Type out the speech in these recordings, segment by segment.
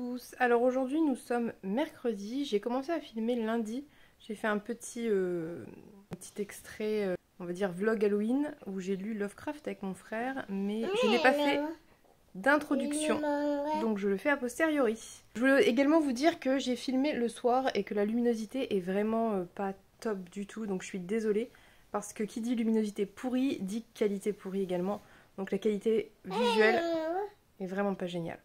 tous. Alors aujourd'hui nous sommes mercredi, j'ai commencé à filmer lundi. J'ai fait un petit extrait, on va dire vlog Halloween, où j'ai lu Lovecraft avec mon frère, mais je n'ai pas fait d'introduction, donc je le fais a posteriori. Je voulais également vous dire que j'ai filmé le soir et que la luminosité est vraiment pas top du tout, donc je suis désolée, parce que qui dit luminosité pourrie, dit qualité pourrie également, donc la qualité visuelle est vraiment pas géniale.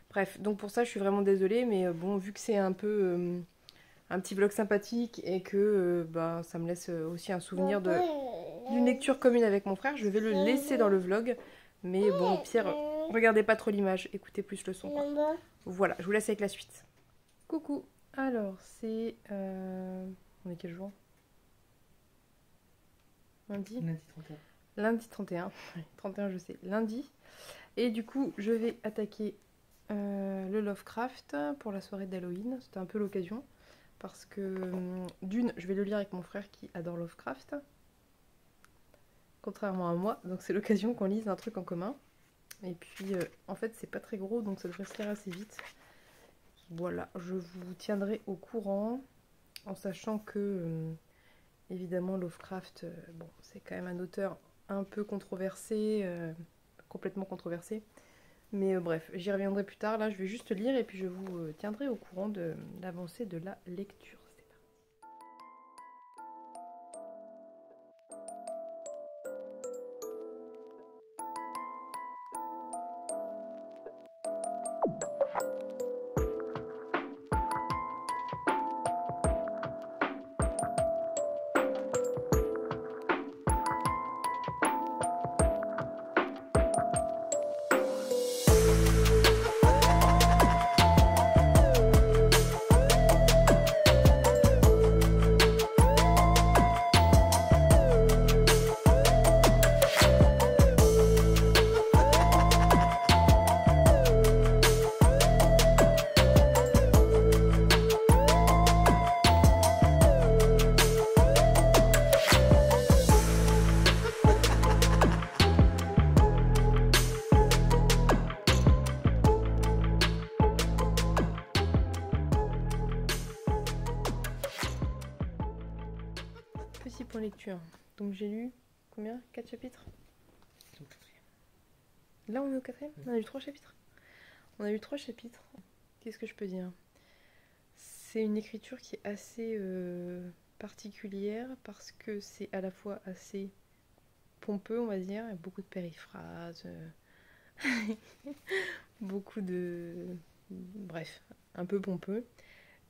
Bref, donc pour ça je suis vraiment désolée, mais bon, vu que c'est un peu un petit vlog sympathique et que bah, ça me laisse aussi un souvenir d'une lecture commune avec mon frère, je vais le laisser dans le vlog. Mais bon, au pire, regardez pas trop l'image, écoutez plus le son, quoi. Voilà, je vous laisse avec la suite. Coucou. Alors, c'est... On est quel jour? Lundi? Lundi 31. Lundi 31. 31, je sais. Lundi. Et du coup, je vais attaquer le Lovecraft pour la soirée d'Halloween. C'était un peu l'occasion. Parce que, d'une, je vais le lire avec mon frère qui adore Lovecraft. Contrairement à moi. Donc c'est l'occasion qu'on lise un truc en commun. Et puis, en fait, c'est pas très gros, donc ça devrait se lire assez vite. Voilà, je vous tiendrai au courant. En sachant que, évidemment, Lovecraft, bon, c'est quand même un auteur un peu controversé. Complètement controversé. Mais bref, j'y reviendrai plus tard. Là, je vais juste lire et puis je vous tiendrai au courant de l'avancée de la lecture. C'est parti. Petit point lecture. Donc j'ai lu combien? 4 chapitres? Là on est au 4e? On a lu 3 chapitres. On a lu 3 chapitres. Qu'est-ce que je peux dire? C'est une écriture qui est assez particulière parce que c'est à la fois assez pompeux, on va dire. Il y a beaucoup de périphrases, beaucoup de... Bref, un peu pompeux.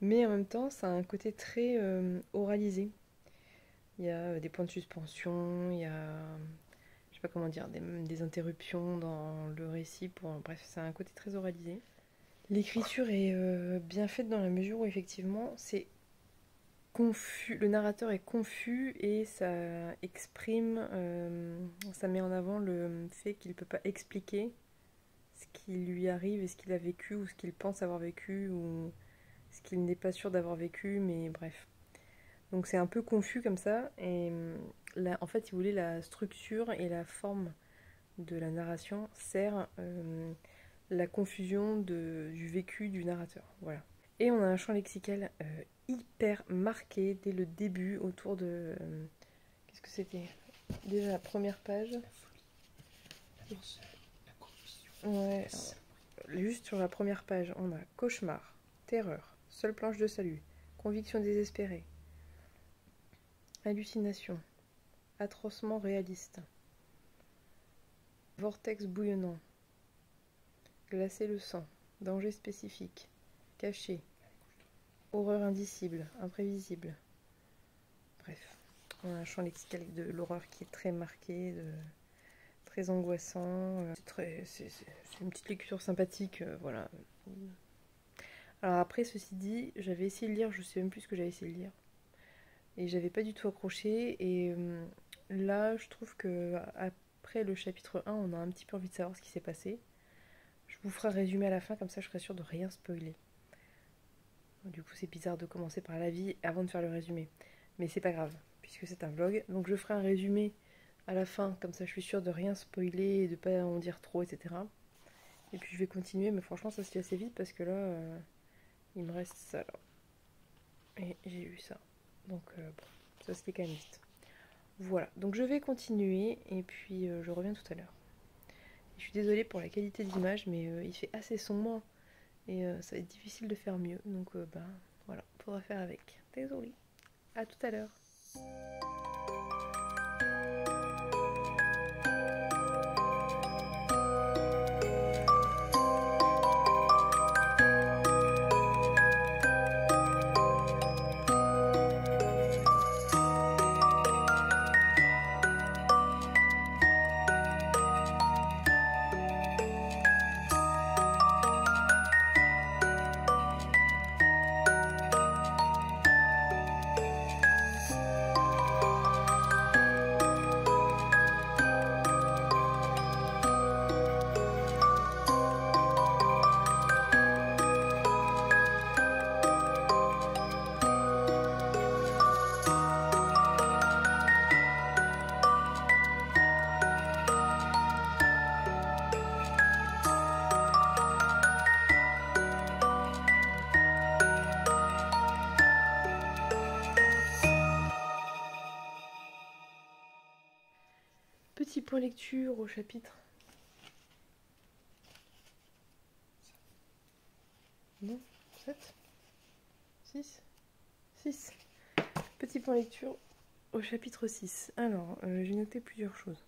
Mais en même temps, ça a un côté très oralisé. Il y a des points de suspension, il y a, je sais pas comment dire, des interruptions dans le récit. Bref, ça a un côté très oralisé. L'écriture est bien faite dans la mesure où effectivement c'est confus, le narrateur est confus et ça exprime, ça met en avant le fait qu'il ne peut pas expliquer ce qui lui arrive et ce qu'il a vécu ou ce qu'il pense avoir vécu ou ce qu'il n'est pas sûr d'avoir vécu, mais bref. Donc c'est un peu confus comme ça, et là, en fait, si vous voulez, la structure et la forme de la narration sert la confusion du vécu du narrateur. Voilà. Et on a un champ lexical hyper marqué dès le début autour de... qu'est-ce que c'était? Déjà la première page. Ouais. Juste sur la première page, on a cauchemar, terreur, seule planche de salut, conviction désespérée. Hallucination, atrocement réaliste, vortex bouillonnant, glacer le sang, danger spécifique, caché, horreur indicible, imprévisible. Bref, on a un champ lexical de l'horreur qui est très marqué, très angoissant. C'est une petite lecture sympathique, voilà. Alors après, ceci dit, j'avais essayé de lire, je sais même plus ce que j'avais essayé de lire. Et j'avais pas du tout accroché. Et là, je trouve que après le chapitre 1, on a un petit peu envie de savoir ce qui s'est passé. Je vous ferai un résumé à la fin, comme ça je serai sûre de rien spoiler. Du coup, c'est bizarre de commencer par la vie avant de faire le résumé. Mais c'est pas grave, puisque c'est un vlog. Donc je ferai un résumé à la fin, comme ça je suis sûre de rien spoiler et de pas en dire trop, etc. Et puis je vais continuer, mais franchement ça se lit assez vite parce que là, il me reste ça là. Et j'ai eu ça. Donc bon, ça se lit quand même vite. Voilà, donc je vais continuer et puis je reviens tout à l'heure. Je suis désolée pour la qualité d'image, mais il fait assez sombre et ça va être difficile de faire mieux. Donc bah voilà, faudra faire avec. Désolée. À tout à l'heure. Petit point lecture au chapitre. Non, 7 6 6. Petit point lecture au chapitre 6. Alors, j'ai noté plusieurs choses.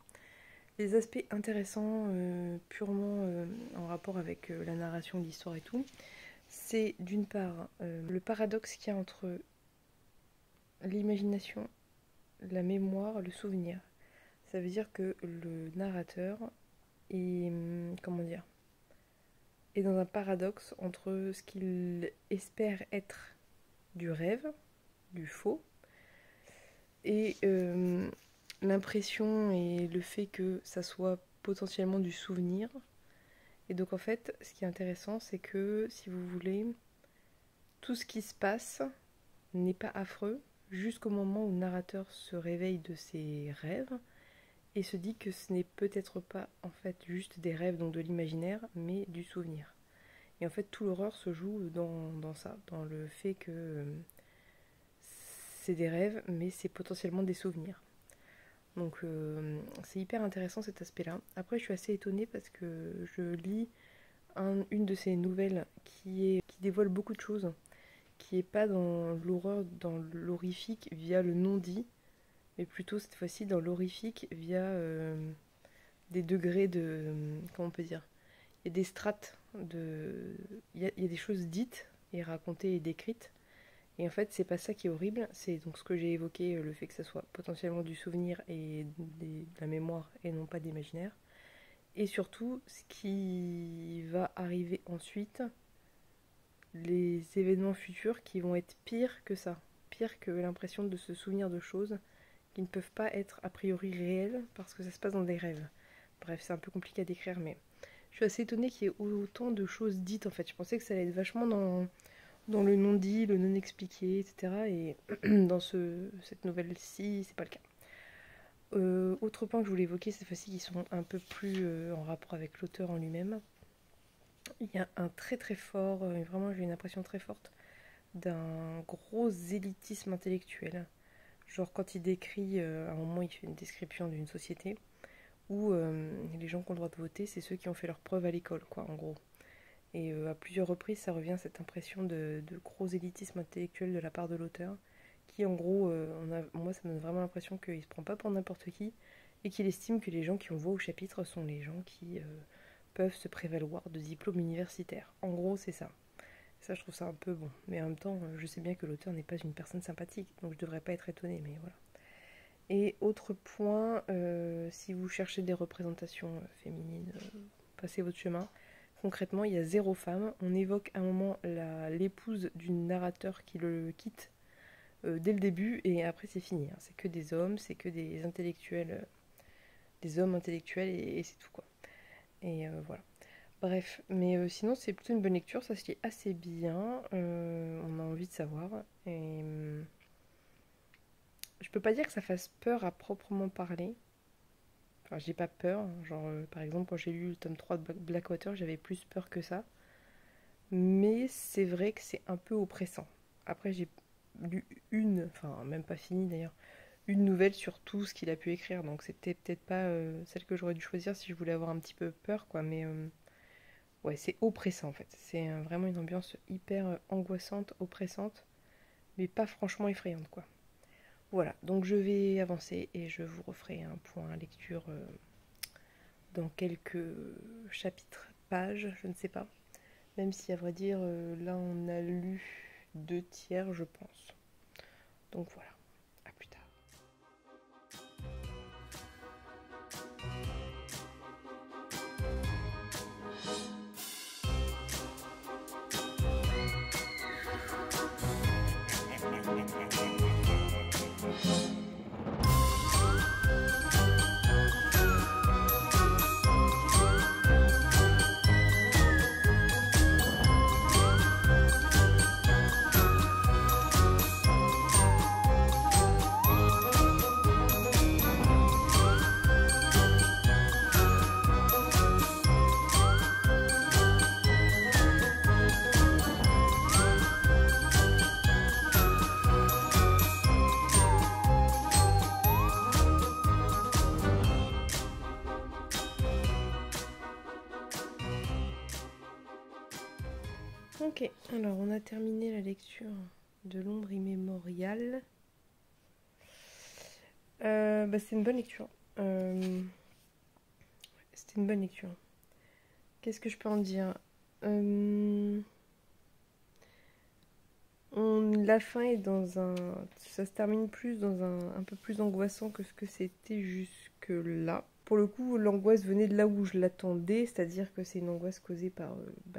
Les aspects intéressants, purement en rapport avec la narration de l'histoire et tout, c'est d'une part le paradoxe qu'il y a entre l'imagination, la mémoire, le souvenir. Ça veut dire que le narrateur est, comment dire, est dans un paradoxe entre ce qu'il espère être du rêve, du faux, et l'impression et le fait que ça soit potentiellement du souvenir. Et donc en fait, ce qui est intéressant, c'est que si vous voulez, tout ce qui se passe n'est pas affreux jusqu'au moment où le narrateur se réveille de ses rêves et se dit que ce n'est peut-être pas en fait juste des rêves, donc de l'imaginaire, mais du souvenir. Et en fait, tout l'horreur se joue dans ça, dans le fait que c'est des rêves, mais c'est potentiellement des souvenirs. Donc c'est hyper intéressant cet aspect-là. Après, je suis assez étonnée parce que je lis une de ces nouvelles qui dévoile beaucoup de choses, qui est pas dans l'horreur, dans l'horrifique via le non-dit, mais plutôt cette fois-ci dans l'horrifique via des degrés de... comment on peut dire, il y a des strates de... il y a des choses dites et racontées et décrites. Et en fait, c'est pas ça qui est horrible, c'est donc ce que j'ai évoqué, le fait que ça soit potentiellement du souvenir et de la mémoire et non pas d'imaginaire. Et surtout, ce qui va arriver ensuite, les événements futurs qui vont être pires que ça. Pire que l'impression de se souvenir de choses qui ne peuvent pas être a priori réelles parce que ça se passe dans des rêves. Bref, c'est un peu compliqué à décrire, mais je suis assez étonnée qu'il y ait autant de choses dites en fait. Je pensais que ça allait être vachement dans le non-dit, le non-expliqué, etc. Et dans cette nouvelle-ci, c'est pas le cas. Autre point que je voulais évoquer cette fois-ci, qui sont un peu plus en rapport avec l'auteur en lui-même. Il y a un très très fort, vraiment j'ai une impression très forte d'un gros élitisme intellectuel. Genre quand il décrit, à un moment il fait une description d'une société où les gens qui ont le droit de voter, c'est ceux qui ont fait leurs preuves à l'école, quoi, en gros. Et à plusieurs reprises, ça revient cette impression de gros élitisme intellectuel de la part de l'auteur, qui en gros, moi ça me donne vraiment l'impression qu'il se prend pas pour n'importe qui, et qu'il estime que les gens qui ont voix au chapitre sont les gens qui peuvent se prévaloir de diplômes universitaires. En gros, c'est ça. Ça, je trouve ça un peu bon. Mais en même temps, je sais bien que l'auteur n'est pas une personne sympathique, donc je devrais pas être étonnée, mais voilà. Et autre point, si vous cherchez des représentations féminines, passez votre chemin. Concrètement, il y a 0 femme. On évoque à un moment l'épouse du narrateur qui le quitte dès le début, et après c'est fini. Hein. C'est que des hommes, c'est que des intellectuels, des hommes intellectuels, et c'est tout quoi. Et voilà. Bref, mais sinon c'est plutôt une bonne lecture, ça se lit assez bien, on a envie de savoir. Et je peux pas dire que ça fasse peur à proprement parler. Enfin, j'ai pas peur. Genre, par exemple, quand j'ai lu le tome 3 de Blackwater, j'avais plus peur que ça. Mais c'est vrai que c'est un peu oppressant. Après, j'ai lu enfin, même pas fini d'ailleurs, une nouvelle sur tout ce qu'il a pu écrire. Donc, c'était peut-être pas celle que j'aurais dû choisir si je voulais avoir un petit peu peur, quoi. Mais ouais, c'est oppressant en fait. C'est vraiment une ambiance hyper angoissante, oppressante, mais pas franchement effrayante, quoi. Voilà, donc je vais avancer et je vous referai un point lecture dans quelques chapitres, pages, je ne sais pas. Même si à vrai dire, là on a lu 2 tiers, je pense. Donc voilà, à plus tard. Ok, alors on a terminé la lecture de L'ombre immémoriale. C'est une bonne lecture. C'était une bonne lecture. Qu'est-ce que je peux en dire? La fin est dans un... Ça se termine plus dans un peu plus angoissant que ce que c'était jusque-là. Pour le coup, l'angoisse venait de là où je l'attendais, c'est-à-dire que c'est une angoisse causée par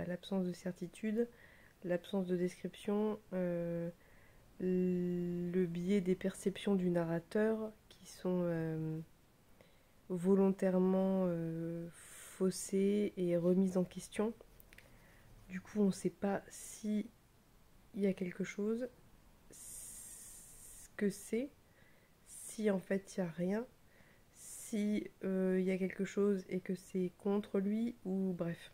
l'absence de certitude, l'absence de description, le biais des perceptions du narrateur qui sont volontairement faussées et remises en question. Du coup, on ne sait pas si il y a quelque chose, ce que c'est, si en fait il n'y a rien, si il y a quelque chose et que c'est contre lui, ou bref.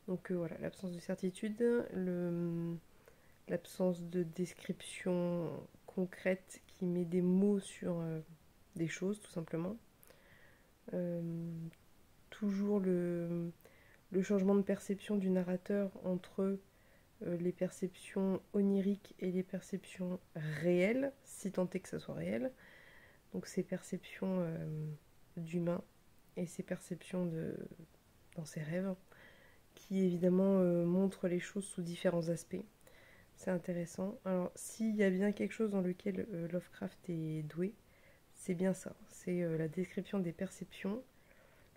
Donc voilà, l'absence de certitude, l'absence de description concrète qui met des mots sur des choses tout simplement. Toujours le changement de perception du narrateur entre les perceptions oniriques et les perceptions réelles, si tant est que ça soit réel. Donc ces perceptions d'humain et ces perceptions dans ses rêves, qui évidemment montrent les choses sous différents aspects. C'est intéressant. Alors s'il y a bien quelque chose dans lequel Lovecraft est doué, c'est bien ça. C'est la description des perceptions,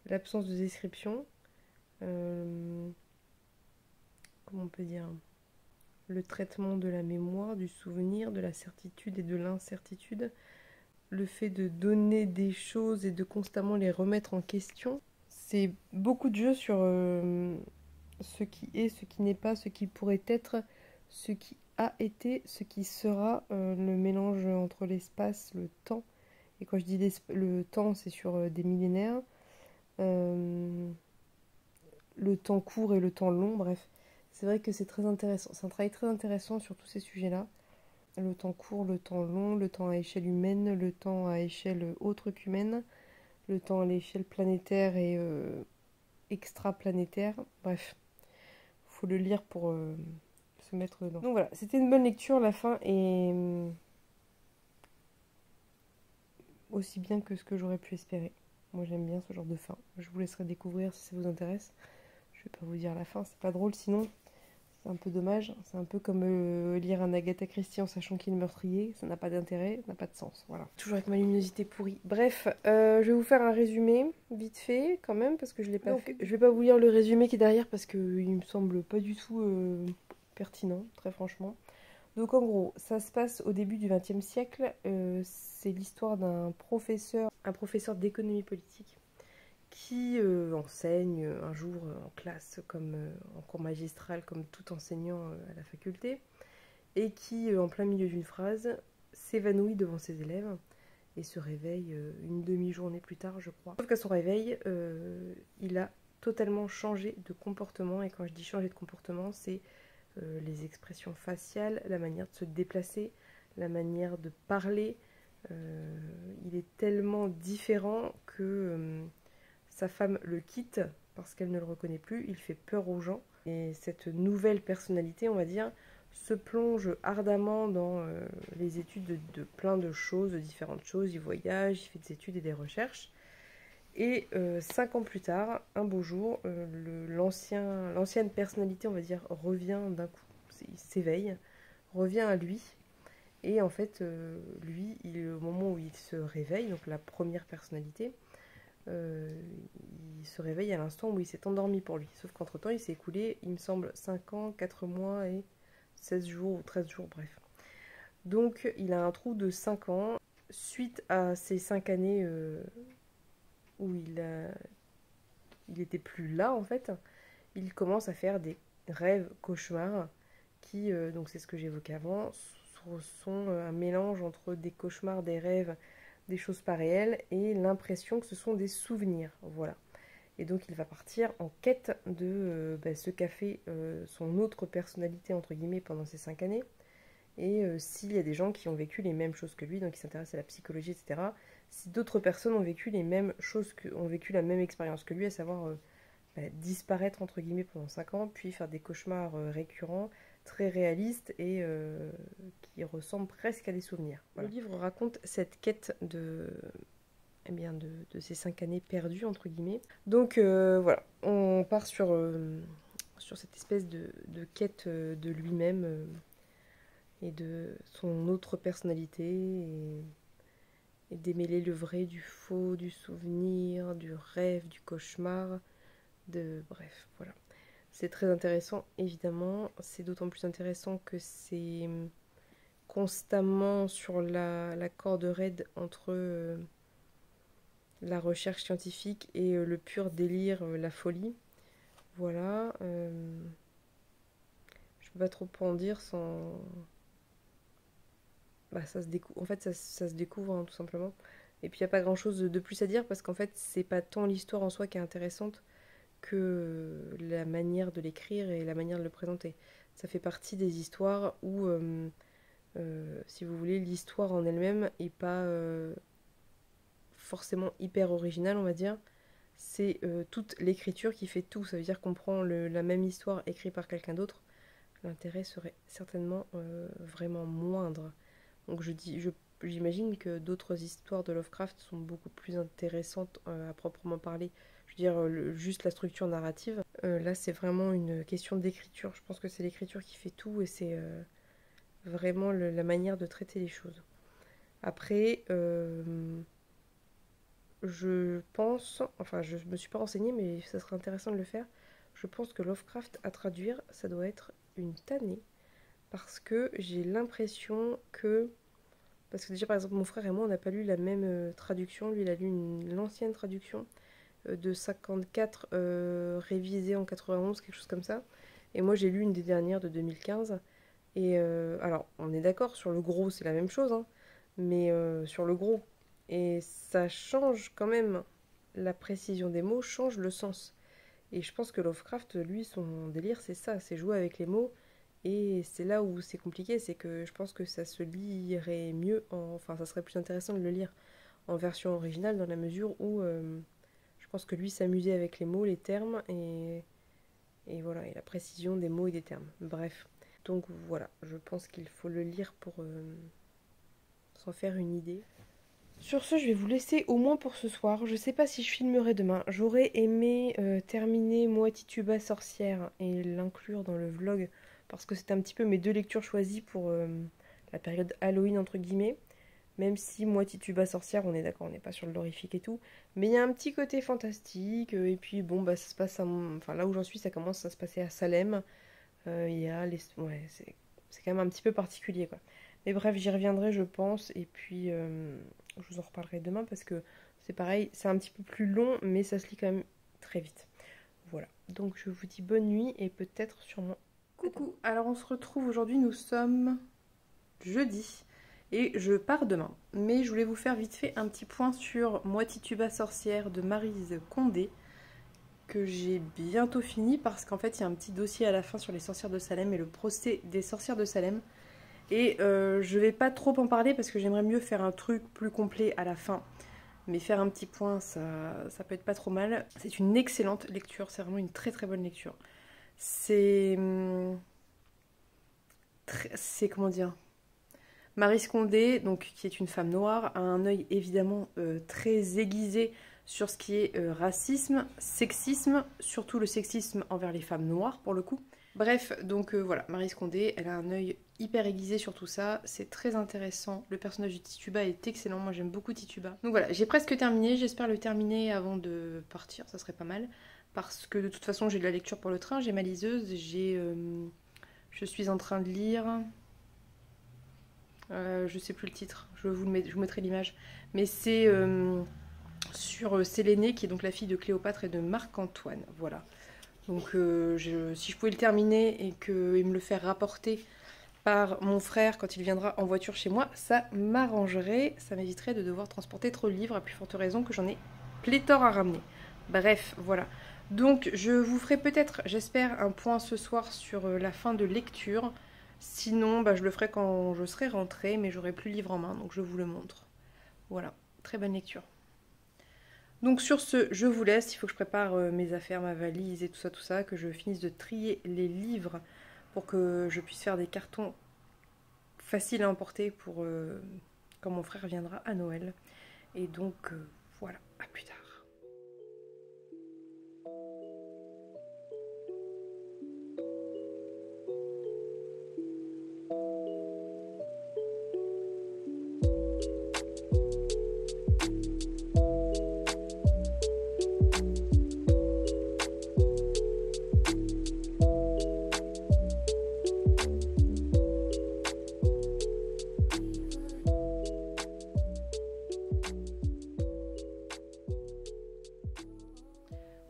l'absence de description, comment on peut dire, le traitement de la mémoire, du souvenir, de la certitude et de l'incertitude, le fait de donner des choses et de constamment les remettre en question. C'est beaucoup de jeux sur ce qui est, ce qui n'est pas, ce qui pourrait être, ce qui a été, ce qui sera, le mélange entre l'espace, le temps. Et quand je dis le temps, c'est sur des millénaires. Le temps court et le temps long, bref. C'est vrai que c'est très intéressant. C'est un travail très intéressant sur tous ces sujets-là. Le temps court, le temps long, le temps à échelle humaine, le temps à échelle autre qu'humaine, le temps à l'échelle planétaire et extraplanétaire. Bref, faut le lire pour se mettre dedans. Donc voilà, c'était une bonne lecture, la fin est aussi bien que ce que j'aurais pu espérer. Moi j'aime bien ce genre de fin. Je vous laisserai découvrir si ça vous intéresse. Je vais pas vous dire la fin, c'est pas drôle sinon. C'est un peu dommage. C'est un peu comme lire un Agatha Christie en sachant qu'il est meurtrier. Ça n'a pas d'intérêt, ça n'a pas de sens. Voilà. Toujours avec ma luminosité pourrie. Bref, je vais vous faire un résumé, vite fait, quand même, parce que je l'ai pas fait. Je vais pas vous lire le résumé qui est derrière parce qu'il me semble pas du tout pertinent, très franchement. Donc en gros, ça se passe au début du XXe siècle. C'est l'histoire d'un professeur, un professeur d'économie politique qui enseigne un jour en classe, comme en cours magistral, comme tout enseignant à la faculté, et qui, en plein milieu d'une phrase, s'évanouit devant ses élèves et se réveille une demi-journée plus tard, je crois. Sauf qu'à son réveil, il a totalement changé de comportement, et quand je dis changer de comportement, c'est les expressions faciales, la manière de se déplacer, la manière de parler. Il est tellement différent que sa femme le quitte parce qu'elle ne le reconnaît plus, il fait peur aux gens. Et cette nouvelle personnalité, on va dire, se plonge ardemment dans les études de plein de choses, de différentes choses. Il voyage, il fait des études et des recherches. Et 5 ans plus tard, un beau jour, l'ancienne personnalité, on va dire, revient d'un coup. Il s'éveille, revient à lui. Et en fait, lui, au moment où il se réveille, donc la première personnalité, il se réveille à l'instant où il s'est endormi pour lui. Sauf qu'entre-temps, il s'est écoulé, il me semble, 5 ans, 4 mois et 16 jours ou 13 jours, bref. Donc, il a un trou de 5 ans. Suite à ces 5 années où il était plus là, en fait, il commence à faire des rêves cauchemars qui, donc c'est ce que j'évoquais avant, sont un mélange entre des cauchemars, des rêves, des choses pas réelles et l'impression que ce sont des souvenirs. Voilà. Et donc il va partir en quête de ce qu'a fait son autre personnalité, entre guillemets, pendant ces 5 années. Et s'il y a des gens qui ont vécu les mêmes choses que lui, donc qui s'intéressent à la psychologie, etc., si d'autres personnes ont vécu les mêmes choses, ont vécu la même expérience que lui, à savoir disparaître, entre guillemets, pendant 5 ans, puis faire des cauchemars récurrents, très réalistes et qui ressemblent presque à des souvenirs. Voilà. Le livre raconte cette quête eh bien de ces 5 années perdues, entre guillemets. Donc voilà, on part sur cette espèce de quête de lui-même et de son autre personnalité et démêler le vrai du faux, du souvenir, du rêve, du cauchemar, bref, voilà. C'est très intéressant, évidemment. C'est d'autant plus intéressant que c'est constamment sur la corde raide entre la recherche scientifique et le pur délire, la folie. Voilà. Je peux pas trop en dire sans... ça se découvre. En fait, ça se découvre, hein, tout simplement. Et puis, il n'y a pas grand-chose de plus à dire parce qu'en fait, c'est pas tant l'histoire en soi qui est intéressante que la manière de l'écrire et la manière de le présenter. Ça fait partie des histoires où, si vous voulez, l'histoire en elle-même n'est pas forcément hyper originale, on va dire. C'est toute l'écriture qui fait tout. Ça veut dire qu'on prend la même histoire écrite par quelqu'un d'autre. L'intérêt serait certainement vraiment moindre. Donc j'imagine que d'autres histoires de Lovecraft sont beaucoup plus intéressantes à proprement parler. Je veux dire, juste la structure narrative. Là, c'est vraiment une question d'écriture. Je pense que c'est l'écriture qui fait tout et c'est vraiment la manière de traiter les choses. Après, je pense, enfin je me suis pas renseignée mais ça serait intéressant de le faire. Je pense que Lovecraft à traduire, ça doit être une tannée. Parce que j'ai l'impression que... Parce que déjà, par exemple, mon frère et moi, on n'a pas lu la même traduction. Lui, il a lu l'ancienne traduction de 54, révisée en 91, quelque chose comme ça. Et moi, j'ai lu une des dernières de 2015. Et alors, on est d'accord, sur le gros, c'est la même chose, hein, mais sur le gros. Et ça change quand même, la précision des mots change le sens. Et je pense que Lovecraft, lui, son délire, c'est ça, c'est jouer avec les mots. Et c'est là où c'est compliqué, c'est que je pense que ça se lirait mieux, enfin ça serait plus intéressant de le lire en version originale dans la mesure où je pense que lui s'amusait avec les mots, les termes et voilà, et la précision des mots et des termes. Bref, donc voilà, je pense qu'il faut le lire pour s'en faire une idée. Sur ce, je vais vous laisser au moins pour ce soir. Je sais pas si je filmerai demain. J'aurais aimé terminer Moi Tituba sorcière et l'inclure dans le vlog parce que c'est un petit peu mes deux lectures choisies pour la période Halloween entre guillemets. Même si Moi Tituba sorcière, on est d'accord, on n'est pas sur le horrifique et tout, mais il y a un petit côté fantastique. Et puis bon, bah ça se passe enfin là où j'en suis, ça commence à se passer à Salem. Il y a ouais, c'est quand même un petit peu particulier quoi. Mais bref, j'y reviendrai, je pense. Et puis, je vous en reparlerai demain parce que c'est pareil, c'est un petit peu plus long, mais ça se lit quand même très vite. Voilà. Donc, je vous dis bonne nuit et peut-être sûrement... Coucou. Alors, on se retrouve aujourd'hui, nous sommes jeudi. et je pars demain. Mais je voulais vous faire vite fait un petit point sur Moi Tituba sorcière de Maryse Condé, que j'ai bientôt fini parce qu'en fait il y a un petit dossier à la fin sur les sorcières de Salem et le procès des sorcières de Salem. Et je vais pas trop en parler parce que j'aimerais mieux faire un truc plus complet à la fin. Mais faire un petit point, ça peut être pas trop mal. C'est une excellente lecture, c'est vraiment une très très bonne lecture. C'est... C'est comment dire, Maryse Condé, donc, qui est une femme noire, a un œil évidemment très aiguisé sur ce qui est racisme, sexisme, surtout le sexisme envers les femmes noires pour le coup. Bref, donc voilà, Maryse Condé, elle a un œil hyper aiguisé sur tout ça, c'est très intéressant. Le personnage de Tituba est excellent, moi j'aime beaucoup Tituba. Donc voilà, j'ai presque terminé, j'espère le terminer avant de partir, ça serait pas mal. Parce que de toute façon j'ai de la lecture pour le train, j'ai ma liseuse, je suis en train de lire... je sais plus le titre, je vous mettrai l'image. Mais c'est sur Sélénée, qui est donc la fille de Cléopâtre et de Marc-Antoine. Voilà. Donc si je pouvais le terminer et me le faire rapporter par mon frère quand il viendra en voiture chez moi, ça m'arrangerait, ça m'éviterait de devoir transporter trop de livres, à plus forte raison que j'en ai pléthore à ramener. Bref, voilà. Donc je vous ferai peut-être, j'espère, un point ce soir sur la fin de lecture. Sinon, bah, je le ferai quand je serai rentrée, mais j'aurai plus le livre en main, donc je vous le montre. Voilà, très bonne lecture. Donc sur ce, je vous laisse, il faut que je prépare mes affaires, ma valise et tout ça, que je finisse de trier les livres pour que je puisse faire des cartons faciles à emporter pour quand mon frère viendra à Noël. Et donc voilà, à plus tard.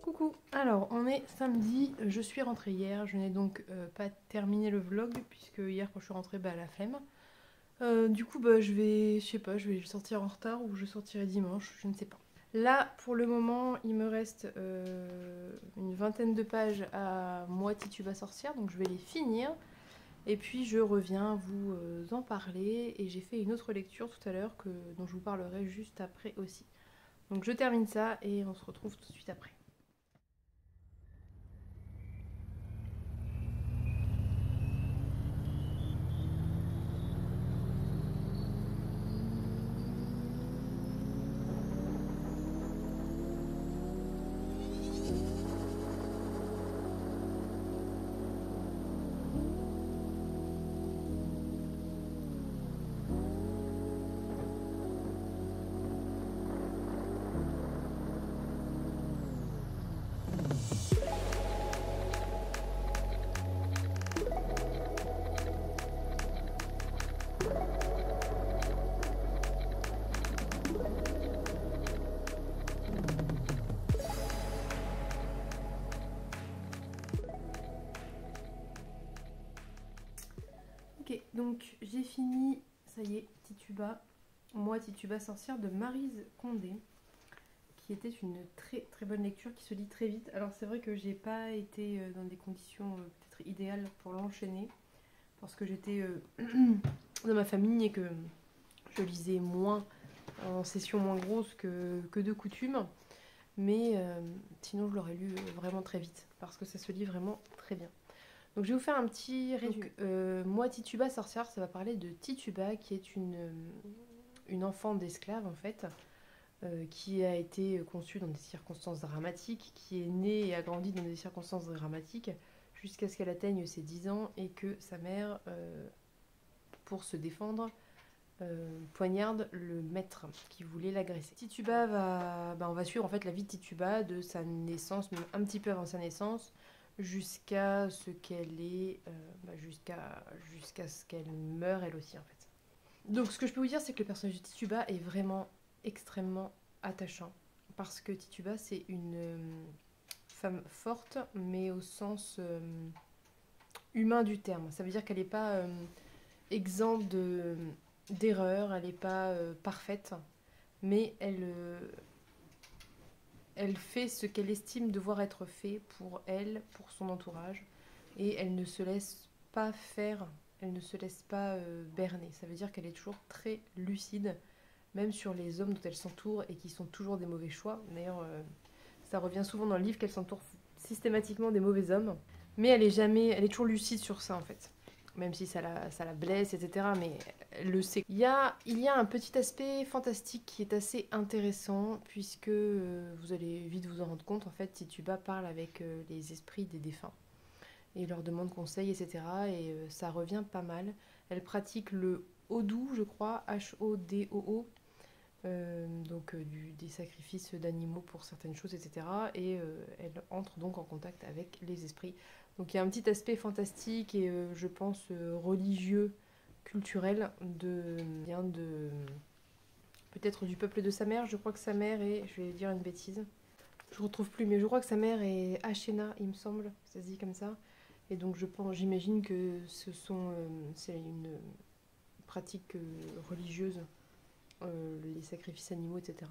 Coucou, alors on est samedi, je suis rentrée hier, je n'ai donc pas terminé le vlog puisque hier quand je suis rentrée, bah la flemme. Du coup bah je sais pas, je vais sortir en retard ou je sortirai dimanche, je ne sais pas. Là pour le moment il me reste une vingtaine de pages à Moi Tituba sorcière, donc je vais les finir. Et puis je reviens vous en parler et j'ai fait une autre lecture tout à l'heure dont je vous parlerai juste après aussi. Donc je termine ça et on se retrouve tout de suite après. Ok, donc j'ai fini, ça y est, Tituba, Moi Tituba sorcière de Maryse Condé, qui était une très très bonne lecture qui se lit très vite. Alors c'est vrai que j'ai pas été dans des conditions peut-être idéales pour l'enchaîner, parce que j'étais dans ma famille et que je lisais moins, en session moins grosse que de coutume. Mais sinon je l'aurais lu vraiment très vite, parce que ça se lit vraiment très bien. Donc je vais vous faire un petit résumé. Moi Tituba sorcière, ça va parler de Tituba qui est une enfant d'esclave en fait, qui a été conçue dans des circonstances dramatiques, qui est née et a grandi dans des circonstances dramatiques jusqu'à ce qu'elle atteigne ses 10 ans et que sa mère, pour se défendre, poignarde le maître qui voulait l'agresser. Tituba on va suivre en fait la vie de Tituba de sa naissance, même un petit peu avant sa naissance, jusqu'à ce qu'elle est, jusqu'à ce qu'elle meure elle aussi en fait. Donc ce que je peux vous dire, c'est que le personnage de Tituba est vraiment extrêmement attachant, parce que Tituba c'est une femme forte, mais au sens humain du terme. Ça veut dire qu'elle n'est pas exempte d'erreurs, elle n'est pas parfaite, mais elle fait ce qu'elle estime devoir être fait pour elle, pour son entourage, et elle ne se laisse pas faire, elle ne se laisse pas berner. Ça veut dire qu'elle est toujours très lucide, même sur les hommes dont elle s'entoure et qui sont toujours des mauvais choix. D'ailleurs, ça revient souvent dans le livre qu'elle s'entoure systématiquement des mauvais hommes, mais elle est toujours lucide sur ça en fait. Même si ça la blesse, etc. Mais elle le sait. Il y a un petit aspect fantastique qui est assez intéressant, puisque vous allez vite vous en rendre compte. En fait, Tituba parle avec les esprits des défunts et leur demande conseil, etc. Et ça revient pas mal. Elle pratique le Odou, je crois, Hodoo, donc des sacrifices d'animaux pour certaines choses, etc. Et elle entre donc en contact avec les esprits. Donc il y a un petit aspect fantastique et je pense religieux, culturel, bien de peut-être du peuple de sa mère. Je crois que sa mère est, je vais dire une bêtise, je retrouve plus, mais je crois que sa mère est Ashena, il me semble, ça se dit comme ça. Et donc j'imagine que c'est une pratique religieuse, les sacrifices animaux, etc.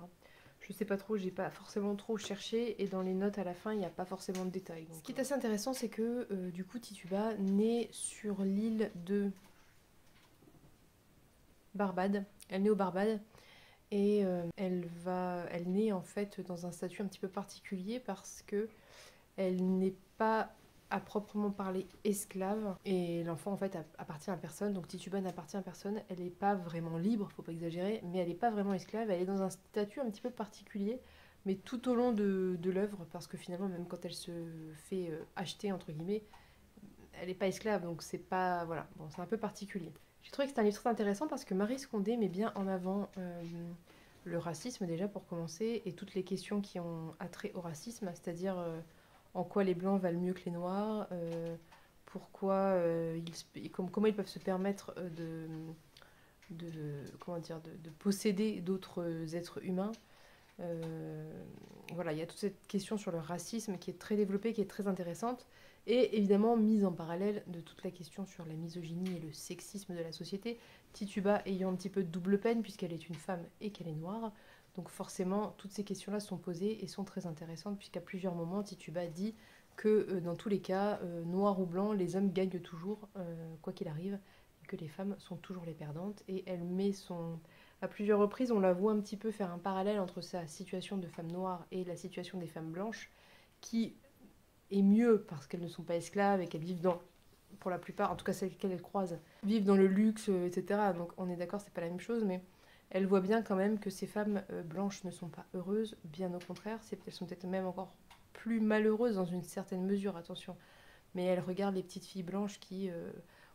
Je sais pas trop, j'ai pas forcément trop cherché, et dans les notes à la fin, il n'y a pas forcément de détails. Donc, ce qui est assez intéressant, c'est que du coup, Tituba naît sur l'île de Barbade. Elle naît aux Barbades, et elle naît en fait dans un statut un petit peu particulier parce que elle n'est pas à proprement parler esclave, et l'enfant en fait appartient à personne, donc Tituba n'appartient à personne, elle n'est pas vraiment libre, faut pas exagérer, mais elle n'est pas vraiment esclave, elle est dans un statut un petit peu particulier, mais tout au long de l'œuvre, parce que finalement même quand elle se fait acheter entre guillemets, elle n'est pas esclave, donc c'est pas, voilà, bon, c'est un peu particulier. J'ai trouvé que c'était un livre très intéressant parce que Marie Scondé met bien en avant le racisme déjà pour commencer, et toutes les questions qui ont attrait au racisme, c'est-à-dire en quoi les blancs valent mieux que les noirs, pourquoi comment ils peuvent se permettre comment dire, de posséder d'autres êtres humains. Voilà, il y a toute cette question sur le racisme qui est très développée, qui est très intéressante, et évidemment mise en parallèle de toute la question sur la misogynie et le sexisme de la société, Tituba ayant un petit peu de double peine puisqu'elle est une femme et qu'elle est noire. Donc forcément, toutes ces questions-là sont posées et sont très intéressantes, puisqu'à plusieurs moments, Tituba dit que dans tous les cas, noir ou blanc, les hommes gagnent toujours, quoi qu'il arrive, et que les femmes sont toujours les perdantes. Et elle met son... À plusieurs reprises, on la voit un petit peu faire un parallèle entre sa situation de femme noire et la situation des femmes blanches, qui est mieux parce qu'elles ne sont pas esclaves et qu'elles vivent dans, pour la plupart, en tout cas celles qu'elles croisent, vivent dans le luxe, etc. Donc on est d'accord, c'est pas la même chose, mais elle voit bien quand même que ces femmes blanches ne sont pas heureuses, bien au contraire, elles sont peut-être même encore plus malheureuses dans une certaine mesure, attention. Mais elle regarde les petites filles blanches qui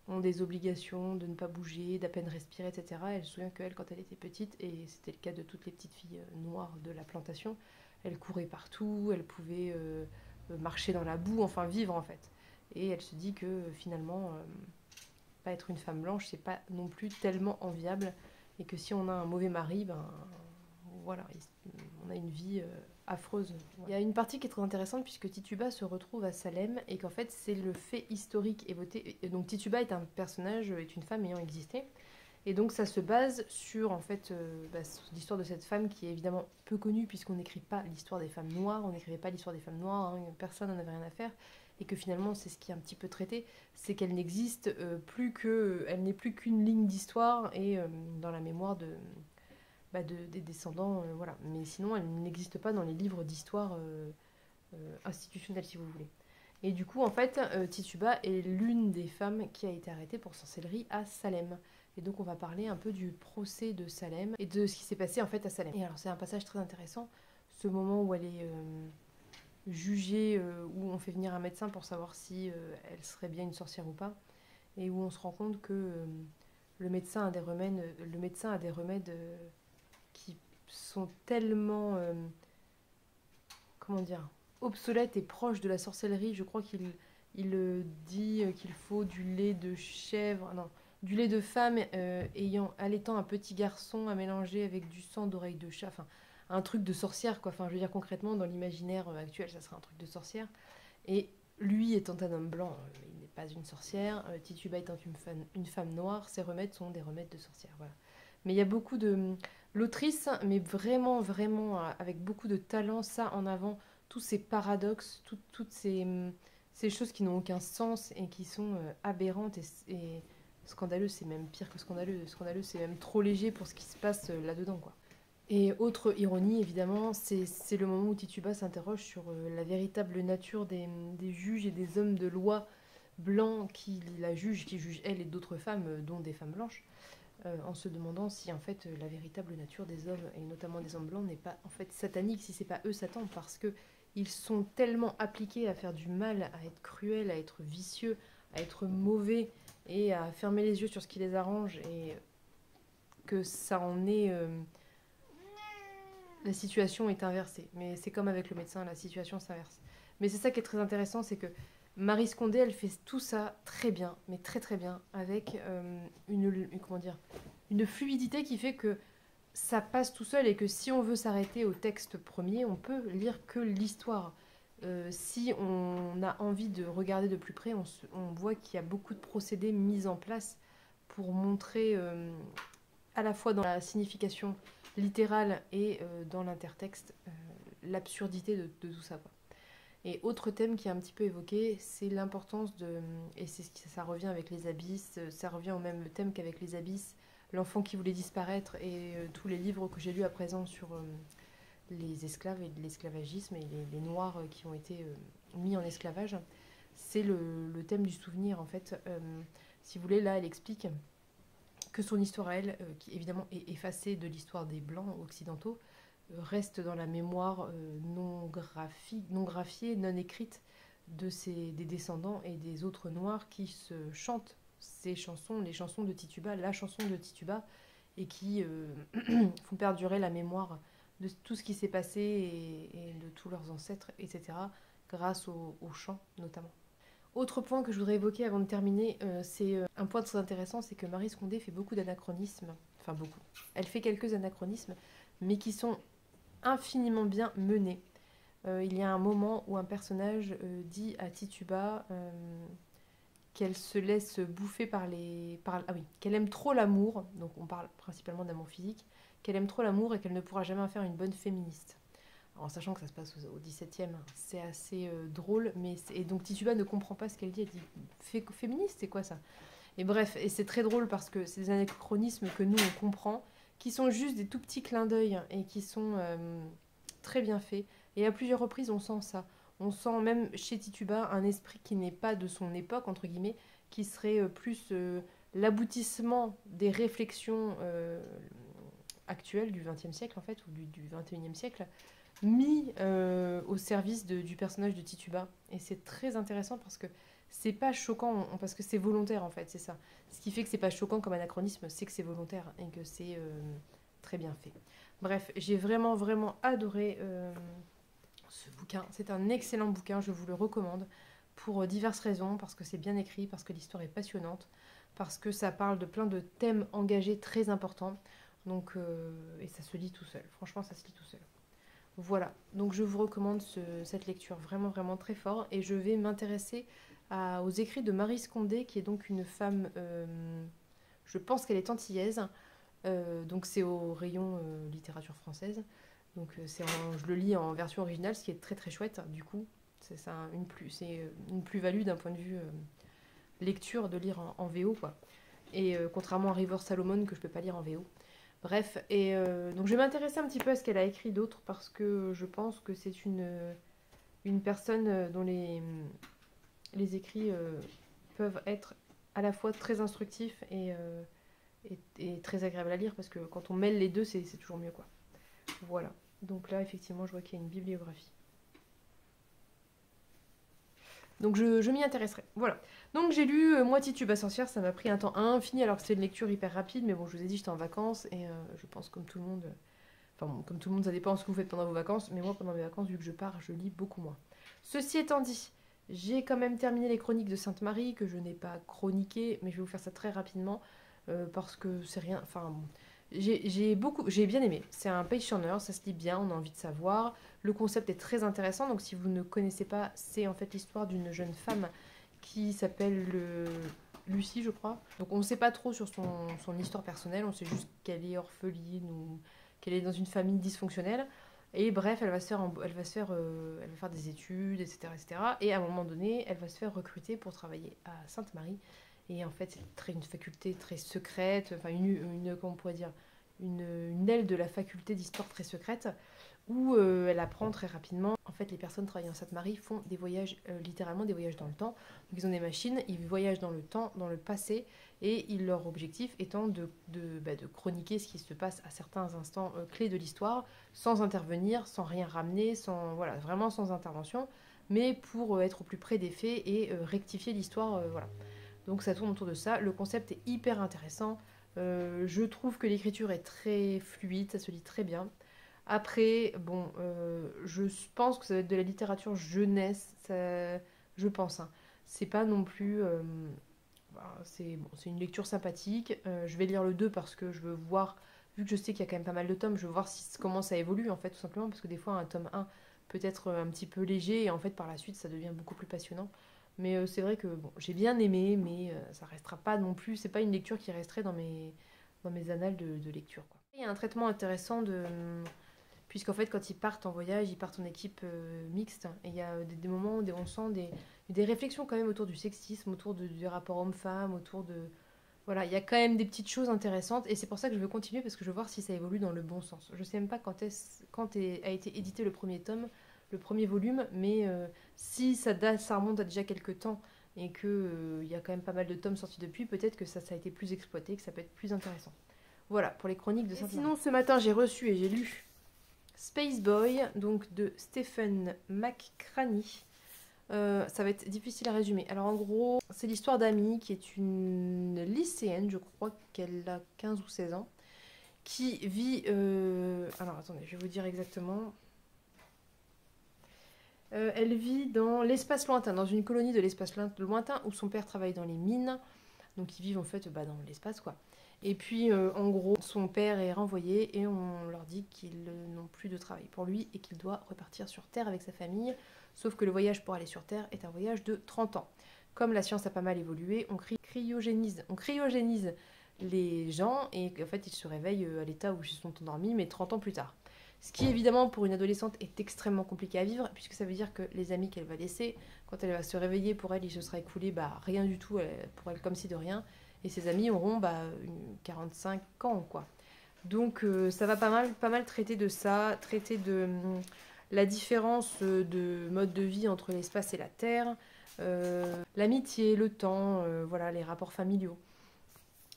ont des obligations de ne pas bouger, d'à peine respirer, etc. Elle se souvient qu'elle, quand elle était petite, et c'était le cas de toutes les petites filles noires de la plantation, elle courait partout, elle pouvait marcher dans la boue, enfin vivre en fait. Et elle se dit que finalement, pas être une femme blanche, c'est pas non plus tellement enviable, et que si on a un mauvais mari, ben voilà, on a une vie affreuse. Il y a une partie qui est très intéressante puisque Tituba se retrouve à Salem et qu'en fait c'est le fait historique évoqué. Et donc Tituba est un personnage, est une femme ayant existé. Et donc ça se base sur en fait l'histoire de cette femme qui est évidemment peu connue puisqu'on n'écrit pas l'histoire des femmes noires, on n'écrivait pas l'histoire des femmes noires, hein, personne n'en avait rien à faire. Et que finalement c'est ce qui est un petit peu traité, c'est qu'elle n'existe plus que, elle n'est plus qu'une ligne d'histoire et dans la mémoire des descendants, voilà. Mais sinon, elle n'existe pas dans les livres d'histoire institutionnels, si vous voulez. Et du coup, en fait, Tituba est l'une des femmes qui a été arrêtée pour sorcellerie à Salem. Et donc, on va parler un peu du procès de Salem et de ce qui s'est passé en fait à Salem. Et alors, c'est un passage très intéressant, ce moment où elle est jugée, où on fait venir un médecin pour savoir si elle serait bien une sorcière ou pas, et où on se rend compte que le médecin a des remèdes qui sont tellement, comment dire, obsolètes et proches de la sorcellerie. Je crois qu'il dit qu'il faut du lait de chèvre, non, du lait de femme allaitant un petit garçon à mélanger avec du sang d'oreille de chat. Enfin, un truc de sorcière, quoi. Enfin, je veux dire, concrètement, dans l'imaginaire actuel, ça serait un truc de sorcière. Et lui étant un homme blanc, il n'est pas une sorcière. Tituba étant une femme noire, ses remèdes sont des remèdes de sorcière. Voilà. Mais il y a beaucoup de... L'autrice, mais vraiment, vraiment, avec beaucoup de talent, ça en avant, tous ces paradoxes, toutes ces choses qui n'ont aucun sens et qui sont aberrantes et scandaleuses, c'est même pire que scandaleux. Scandaleux, c'est même trop léger pour ce qui se passe là-dedans, quoi. Et autre ironie, évidemment, c'est le moment où Tituba s'interroge sur la véritable nature des juges et des hommes de loi blancs qui la jugent, qui jugent elle et d'autres femmes, dont des femmes blanches, en se demandant si en fait la véritable nature des hommes, et notamment des hommes blancs, n'est pas en fait satanique, si c'est pas eux Satan, parce que ils sont tellement appliqués à faire du mal, à être cruels, à être vicieux, à être mauvais, et à fermer les yeux sur ce qui les arrange, et que ça en est... la situation est inversée. Mais c'est comme avec le médecin, la situation s'inverse. Mais c'est ça qui est très intéressant, c'est que Marie Scondé, elle fait tout ça très bien, mais très très bien, avec comment dire, une fluidité qui fait que ça passe tout seul et que si on veut s'arrêter au texte premier, on peut lire que l'histoire. Si on a envie de regarder de plus près, on voit qu'il y a beaucoup de procédés mis en place pour montrer à la fois dans la signification littérale et dans l'intertexte l'absurdité de tout ça, quoi. Et autre thème qui est un petit peu évoqué, c'est l'importance de... Et c'est ça revient avec les abysses, ça revient au même thème qu'avec les abysses, l'enfant qui voulait disparaître et tous les livres que j'ai lus à présent sur les esclaves et l'esclavagisme et les noirs qui ont été mis en esclavage. C'est le thème du souvenir, en fait. Si vous voulez, là, elle explique que son histoire à elle, qui évidemment est effacée de l'histoire des Blancs occidentaux, reste dans la mémoire non graphiée, non écrite des descendants et des autres Noirs qui se chantent ces chansons, les chansons de Tituba, la chanson de Tituba, et qui font perdurer la mémoire de tout ce qui s'est passé et de tous leurs ancêtres, etc., grâce aux chants notamment. Autre point que je voudrais évoquer avant de terminer, c'est un point très intéressant, c'est que Marie Scondé fait beaucoup d'anachronismes, enfin beaucoup. Elle fait quelques anachronismes, mais qui sont infiniment bien menés. Il y a un moment où un personnage dit à Tituba qu'elle se laisse bouffer ah oui, qu'elle aime trop l'amour, donc on parle principalement d'amour physique, qu'elle aime trop l'amour et qu'elle ne pourra jamais en faire une bonne féministe. En sachant que ça se passe au XVIIe, c'est assez drôle, et donc Tituba ne comprend pas ce qu'elle dit. Elle dit féministe, c'est quoi ça? Et bref, et c'est très drôle parce que c'est des anachronismes que nous on comprend, qui sont juste des tout petits clins d'œil et qui sont très bien faits. Et à plusieurs reprises, on sent ça. On sent même chez Tituba un esprit qui n'est pas de son époque, entre guillemets, qui serait plus l'aboutissement des réflexions actuelles du XXe siècle, en fait, ou du XXIe siècle, mis au service du personnage de Tituba. Et c'est très intéressant parce que c'est pas choquant, parce que c'est volontaire en fait, c'est ça. Ce qui fait que c'est pas choquant comme anachronisme, c'est que c'est volontaire et que c'est très bien fait. Bref, j'ai vraiment vraiment adoré ce bouquin. C'est un excellent bouquin, je vous le recommande pour diverses raisons, parce que c'est bien écrit, parce que l'histoire est passionnante, parce que ça parle de plein de thèmes engagés très importants. Donc, et ça se lit tout seul. Franchement, ça se lit tout seul. Voilà, donc je vous recommande cette lecture vraiment vraiment très fort et je vais m'intéresser aux écrits de Marie Scondé qui est donc une femme, je pense qu'elle est antillaise, donc c'est au rayon littérature française, donc je le lis en version originale, ce qui est très très chouette du coup, c'est une plus-value d'un point de vue lecture de lire en VO quoi, et contrairement à River Salomon que je peux pas lire en VO. Bref, et donc je vais m'intéresser un petit peu à ce qu'elle a écrit d'autre parce que je pense que c'est une personne dont les écrits peuvent être à la fois très instructifs et très agréables à lire parce que quand on mêle les deux, c'est toujours mieux, quoi. Voilà, donc là effectivement je vois qu'il y a une bibliographie. Donc je m'y intéresserai. Voilà. Donc j'ai lu Moi Tituba sorcière, ça m'a pris un temps infini alors que c'est une lecture hyper rapide, mais bon, je vous ai dit, j'étais en vacances et je pense comme tout le monde. Enfin bon, comme tout le monde, ça dépend de ce que vous faites pendant vos vacances, mais moi pendant mes vacances, vu que je pars, je lis beaucoup moins. Ceci étant dit, j'ai quand même terminé les chroniques de Sainte-Marie, que je n'ai pas chroniquées, mais je vais vous faire ça très rapidement, parce que c'est rien. Enfin bon. J'ai bien aimé. C'est un page turner, ça se lit bien, on a envie de savoir. Le concept est très intéressant, donc si vous ne connaissez pas, c'est en fait l'histoire d'une jeune femme qui s'appelle Lucie, je crois. Donc on ne sait pas trop sur son histoire personnelle, on sait juste qu'elle est orpheline ou qu'elle est dans une famille dysfonctionnelle. Et bref, elle va faire des études, etc., etc. Et à un moment donné, elle va se faire recruter pour travailler à Sainte-Marie. Et en fait, une faculté très secrète, enfin comment on pourrait dire, une aile de la faculté d'histoire très secrète, où elle apprend très rapidement. En fait, les personnes travaillant à Sainte-Marie font des voyages, littéralement des voyages dans le temps. Donc ils ont des machines, ils voyagent dans le temps, dans le passé, et leur objectif étant de chroniquer ce qui se passe à certains instants clés de l'histoire, sans intervenir, sans rien ramener, voilà, vraiment sans intervention, mais pour être au plus près des faits et rectifier l'histoire. Voilà. Donc ça tourne autour de ça. Le concept est hyper intéressant. Je trouve que l'écriture est très fluide, ça se lit très bien. Après, bon, je pense que ça va être de la littérature jeunesse, je pense. Hein. C'est pas non plus. C'est une lecture sympathique. Je vais lire le 2 parce que je veux voir, vu que je sais qu'il y a quand même pas mal de tomes, je veux voir comment ça évolue en fait, tout simplement, parce que des fois un tome 1 peut être un petit peu léger et en fait par la suite ça devient beaucoup plus passionnant. Mais c'est vrai que bon, j'ai bien aimé, mais ça restera pas non plus, c'est pas une lecture qui resterait dans mes annales de lecture. Quoi. Il y a un traitement intéressant puisqu'en fait quand ils partent en voyage, ils partent en équipe mixte, et il y a des moments où on sent des réflexions quand même autour du sexisme, autour du rapport homme-femme, autour de... Voilà, il y a quand même des petites choses intéressantes, et c'est pour ça que je veux continuer, parce que je veux voir si ça évolue dans le bon sens. Je sais même pas quand a été édité le premier tome, le premier volume, mais si ça remonte à déjà quelques temps, et qu'il y a quand même pas mal de tomes sortis depuis, peut-être que ça a été plus exploité, que ça peut être plus intéressant. Voilà, pour les chroniques de Sainte-Marie. Sinon, ce matin, j'ai reçu et j'ai lu Space Boy, donc de Stephen McCraney. Ça va être difficile à résumer. Alors en gros, c'est l'histoire d'Amy, qui est une lycéenne, je crois qu'elle a 15 ou 16 ans, qui vit... Alors attendez, je vais vous dire exactement. Elle vit dans l'espace lointain, dans une colonie de l'espace lointain où son père travaille dans les mines. Donc ils vivent en fait dans l'espace quoi. Et puis en gros, son père est renvoyé et on leur dit qu'ils n'ont plus de travail pour lui et qu'il doit repartir sur Terre avec sa famille. Sauf que le voyage pour aller sur Terre est un voyage de 30 ans. Comme la science a pas mal évolué, on cryogénise les gens et en fait ils se réveillent à l'état où ils sont endormis mais 30 ans plus tard. Ce qui évidemment pour une adolescente est extrêmement compliqué à vivre puisque ça veut dire que les amis qu'elle va laisser, quand elle va se réveiller pour elle, il se sera écoulé rien du tout pour elle comme si de rien. Et ses amis auront 45 ans quoi. Donc ça va pas mal traiter de ça, traiter de la différence de mode de vie entre l'espace et la Terre, l'amitié, le temps, voilà, les rapports familiaux.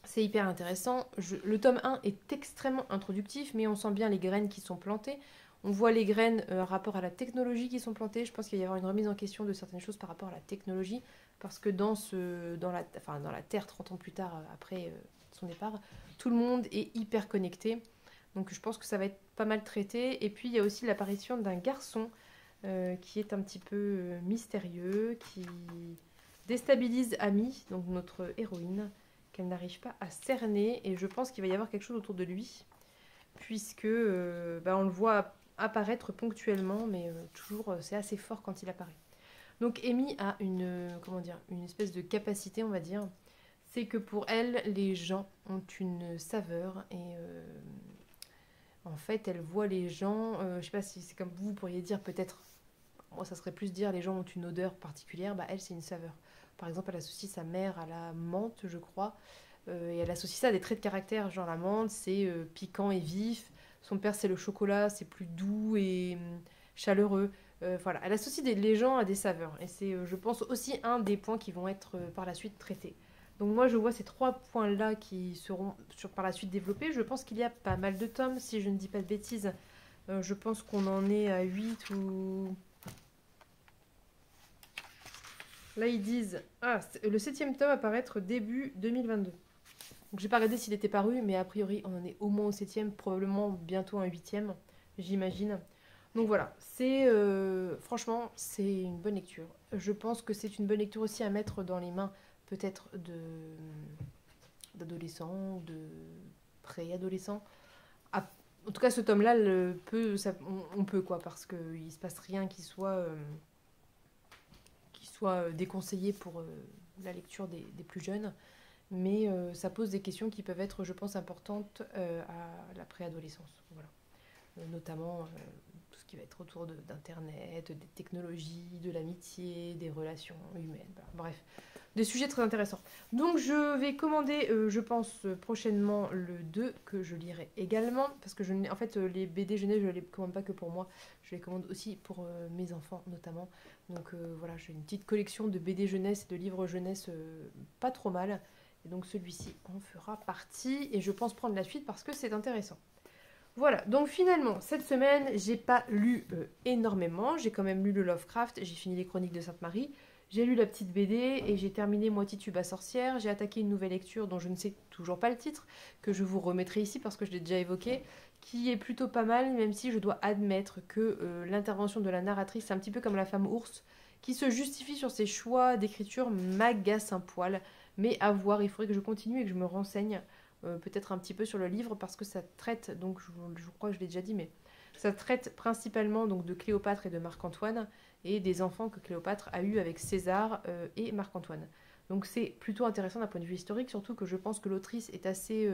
C'est hyper intéressant. Le tome 1 est extrêmement introductif, mais on sent bien les graines qui sont plantées. On voit les graines rapport à la technologie qui sont plantées. Je pense qu'il va y avoir une remise en question de certaines choses par rapport à la technologie, parce que dans la Terre, 30 ans plus tard, après son départ, tout le monde est hyper connecté. Donc je pense que ça va être pas mal traité. Et puis il y a aussi l'apparition d'un garçon qui est un petit peu mystérieux, qui déstabilise Amy, donc notre héroïne, qu'elle n'arrive pas à cerner. Et je pense qu'il va y avoir quelque chose autour de lui, puisque on le voit apparaître ponctuellement, mais toujours c'est assez fort quand il apparaît. Donc Amy a une espèce de capacité, on va dire, c'est que pour elle, les gens ont une saveur et en fait, elle voit les gens, je sais pas si c'est comme vous pourriez dire peut-être, ça serait plus dire les gens ont une odeur particulière, elle c'est une saveur. Par exemple, elle associe sa mère à la menthe, je crois, et elle associe ça à des traits de caractère, genre la menthe c'est piquant et vif, son père c'est le chocolat, c'est plus doux et chaleureux. Voilà, elle associe les gens à des saveurs et c'est, je pense, aussi un des points qui vont être par la suite traités. Donc moi je vois ces trois points-là qui seront par la suite développés. Je pense qu'il y a pas mal de tomes, si je ne dis pas de bêtises. Je pense qu'on en est à 8 ou... Là ils disent... Ah, le 7e tome va paraître début 2022. Donc j'ai pas regardé s'il était paru, mais a priori on en est au moins au 7e, probablement bientôt un 8e, j'imagine. Donc voilà, franchement, c'est une bonne lecture. Je pense que c'est une bonne lecture aussi à mettre dans les mains peut-être d'adolescents, de préadolescents. En tout cas, ce tome-là, on peut quoi, parce qu'il se passe rien qui soit déconseillé la lecture des plus jeunes, mais ça pose des questions qui peuvent être, je pense, importantes à la préadolescence. Voilà. Notamment tout ce qui va être autour d'Internet, des technologies, de l'amitié, des relations humaines, bref, des sujets très intéressants. Donc je vais commander, je pense, prochainement le 2, que je lirai également, parce que en fait, les BD jeunesse, je ne les commande pas que pour moi, je les commande aussi pour mes enfants notamment. Donc voilà, j'ai une petite collection de BD jeunesse et de livres jeunesse pas trop mal, et donc celui-ci en fera partie, et je pense prendre la suite parce que c'est intéressant. Voilà, donc finalement, cette semaine, j'ai pas lu énormément. J'ai quand même lu le Lovecraft, j'ai fini les Chroniques de Sainte-Marie, j'ai lu la petite BD et j'ai terminé Moitié tube à sorcière. J'ai attaqué une nouvelle lecture dont je ne sais toujours pas le titre, que je vous remettrai ici parce que je l'ai déjà évoqué, qui est plutôt pas mal, même si je dois admettre que l'intervention de la narratrice, c'est un petit peu comme La femme ours, qui se justifie sur ses choix d'écriture, m'agace un poil. Mais à voir, il faudrait que je continue et que je me renseigne peut-être un petit peu sur le livre parce que ça traite, donc je crois que je l'ai déjà dit, mais ça traite principalement donc de Cléopâtre et de Marc-Antoine et des enfants que Cléopâtre a eus avec César et Marc-Antoine. Donc c'est plutôt intéressant d'un point de vue historique, surtout que je pense que l'autrice est assez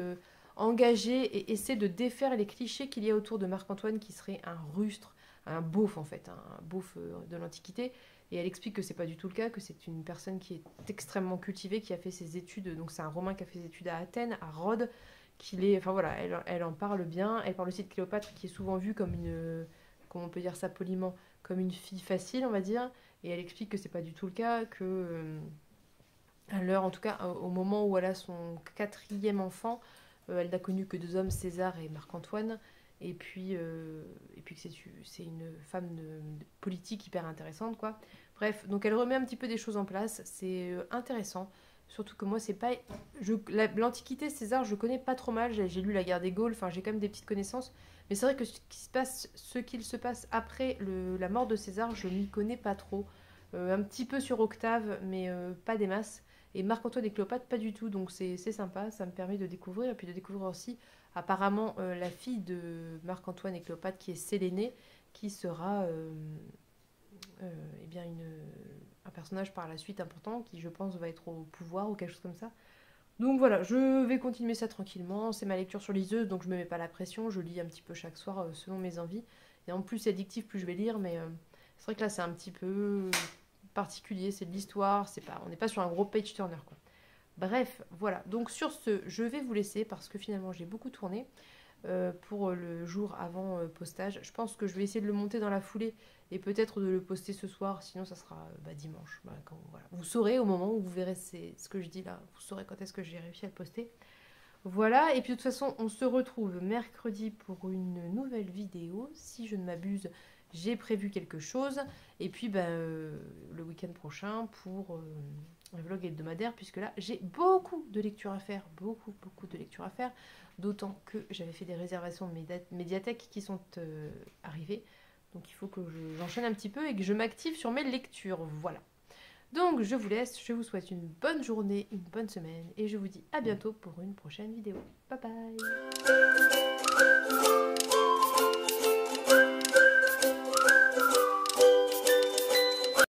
engagée et essaie de défaire les clichés qu'il y a autour de Marc-Antoine qui serait un rustre, un beauf en fait, un beauf de l'Antiquité. Et elle explique que c'est pas du tout le cas, que c'est une personne qui est extrêmement cultivée, qui a fait ses études, donc c'est un Romain qui a fait ses études à Athènes, à Rhodes, qu'il est, enfin voilà, elle en parle bien. Elle parle aussi de Cléopâtre qui est souvent vue comme une, comment on peut dire ça poliment, comme une fille facile, on va dire. Et elle explique que c'est pas du tout le cas, que à l'heure, en tout cas au moment où elle a son 4e enfant, elle n'a connu que 2 hommes, César et Marc-Antoine. Et puis que c'est une femme politique hyper intéressante, quoi. Bref, donc elle remet un petit peu des choses en place, c'est intéressant. Surtout que moi, c'est pas. L'Antiquité, César, je connais pas trop mal. J'ai lu la guerre des Gaules, enfin, j'ai quand même des petites connaissances. Mais c'est vrai que ce qu'il se passe après la mort de César, je m'y connais pas trop. Un petit peu sur Octave, mais pas des masses. Et Marc-Antoine et Cléopâtre, pas du tout. Donc c'est sympa, ça me permet de découvrir. Et puis de découvrir aussi, apparemment, la fille de Marc-Antoine et Cléopâtre, qui est Sélénée, qui sera eh bien un personnage par la suite important qui, je pense, va être au pouvoir ou quelque chose comme ça. Donc voilà, je vais continuer ça tranquillement. C'est ma lecture sur liseuse, donc je me mets pas la pression. Je lis un petit peu chaque soir selon mes envies. Et en plus, c'est addictif, plus je vais lire, mais c'est vrai que là, c'est un petit peu particulier. C'est de l'histoire, on n'est pas sur un gros page turner, quoi. Bref, voilà. Donc sur ce, je vais vous laisser parce que finalement, j'ai beaucoup tourné pour le jour avant postage. Je pense que je vais essayer de le monter dans la foulée et peut-être de le poster ce soir, sinon ça sera dimanche. Voilà. Vous saurez au moment où vous verrez ce que je dis là, vous saurez quand est-ce que j'ai réussi à le poster. Voilà, et puis de toute façon, on se retrouve mercredi pour une nouvelle vidéo. Si je ne m'abuse, j'ai prévu quelque chose. Et puis le week-end prochain pour un vlog hebdomadaire, puisque là, j'ai beaucoup de lectures à faire. Beaucoup, beaucoup de lectures à faire. D'autant que j'avais fait des réservations de médiathèque qui sont arrivées. Donc il faut que j'enchaîne un petit peu et que je m'active sur mes lectures. Voilà. Donc je vous laisse, je vous souhaite une bonne journée, une bonne semaine et je vous dis à bientôt pour une prochaine vidéo. Bye bye.